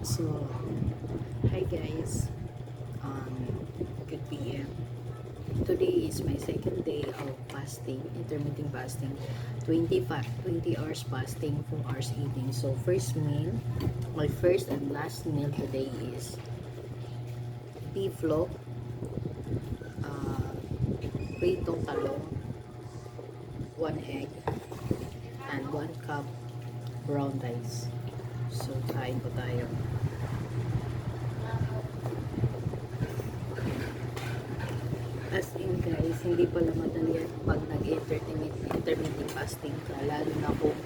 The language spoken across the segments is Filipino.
So hi guys. Um, Good PM. Today is my second day of fasting, intermittent fasting. 20 hours fasting, 4 hours eating. So first meal, my first and last meal today is beef loaf, uh, pritong talong, 1 egg, and 1 cup brown rice. So kain po tayo. As in guys, hindi pala madali yan pag nag-intermittent fasting ka. Lalo na kung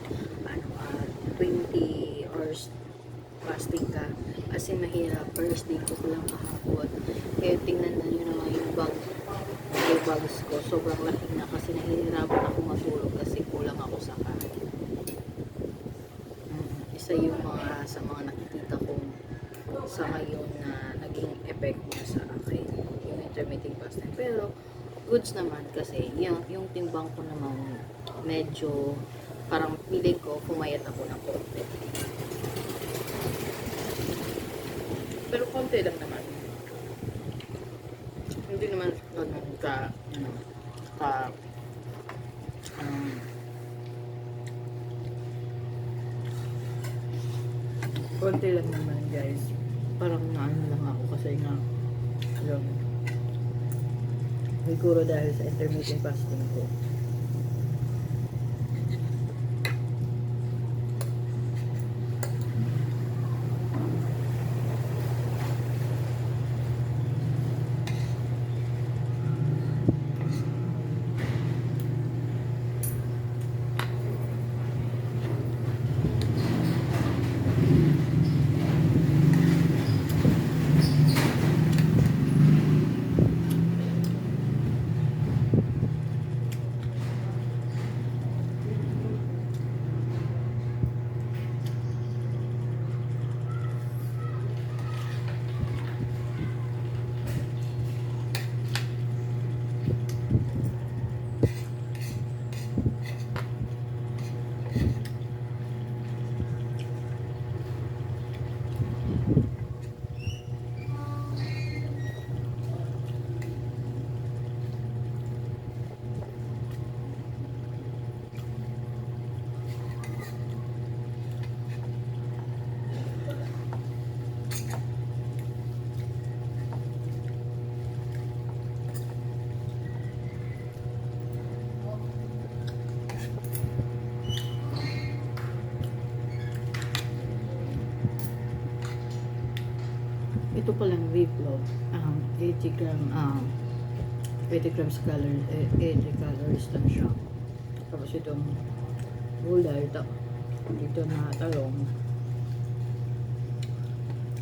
20 hours fasting ka. As in mahirap. First day ko lang kahapon. Kaya tingnan na nyo naman yung bags ko. Sobrang laki na kasi nahihirapan ako matulog kasi kulang ako sa kain. Isa yung sa mga nakikita kong sa ngayon na naging effect niya sa akin yung intermittent fasting. Pero goods naman kasi yung timbang ko naman medyo parang feeling ko pumayat ako ng konti. Pero konti lang naman. Hindi naman ganun um, konti lang naman guys. Parang naano lang ako kasi nga yun. Siguro dahil sa intermittent fasting ko. Ito palang wheat loaf, 80 grams calories, 80 calories lang siya. Tapos itong gulay, dito na talong,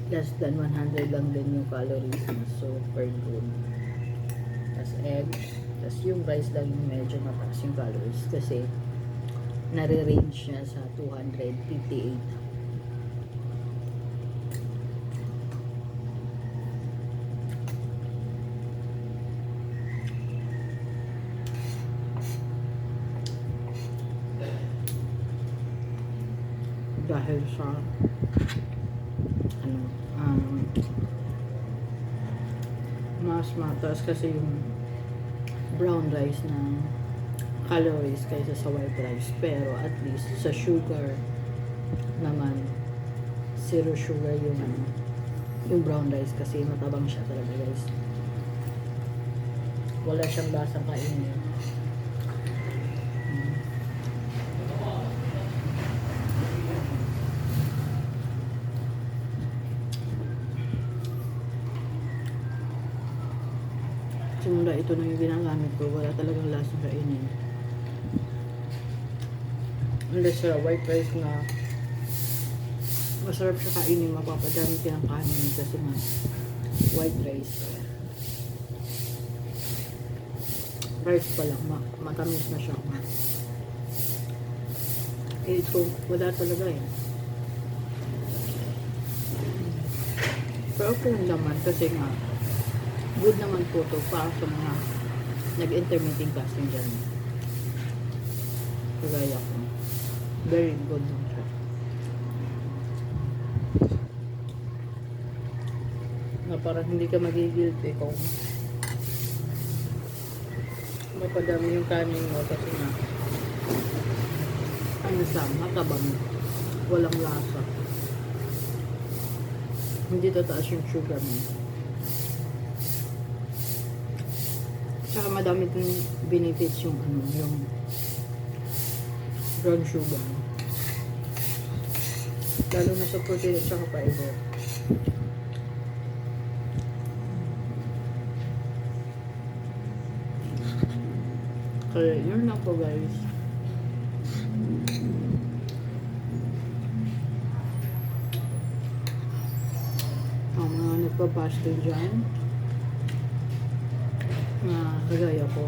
less than 100 lang din yung calories, super good. Tapos egg, tapos yung rice lang yung medyo mataas yung calories kasi nare-range niya sa 258. Dahil sa mas mataas kasi yung brown rice na calories kaysa sa white rice, pero at least sa sugar naman zero sugar yung brown rice kasi matabang siya talaga guys, wala siyang lasang kainin. Simula ito na yung ginagamit ko, wala talagang lasang kainin. Unless sa white rice na masarap siya kainin, mapapadami ka ng kanin kasi nga white rice pa lang, matamis na siya. Ito, wala talaga eh. Pero kung naman, kasi nga good naman po to para sa mga nag-intermittent fasting dyan. Kagaya ko. Very good lang siya. parang hindi ka magigilty kung mapadami yung kanin mo kasi nga ano siya, matabang, walang lasa. Hindi tataas yung sugar mo. Tsaka madami din benefits yung ano, yung brown sugar. Lalo na sa protein at saka fiber. Kaya yun lang po guys. Ang mga nagpa-fasting dyan na kagaya ko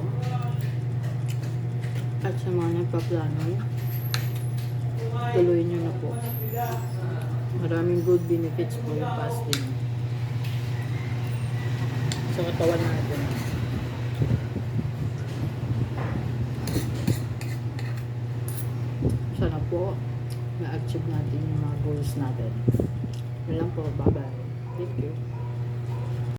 at sa mga nagpa-plano, tuloy nyo na po. Maraming good benefits po yung fasting sa katawan natin. Sana po na-achieve natin yung mga goals natin. Yun lang po. Bye-bye. Thank you.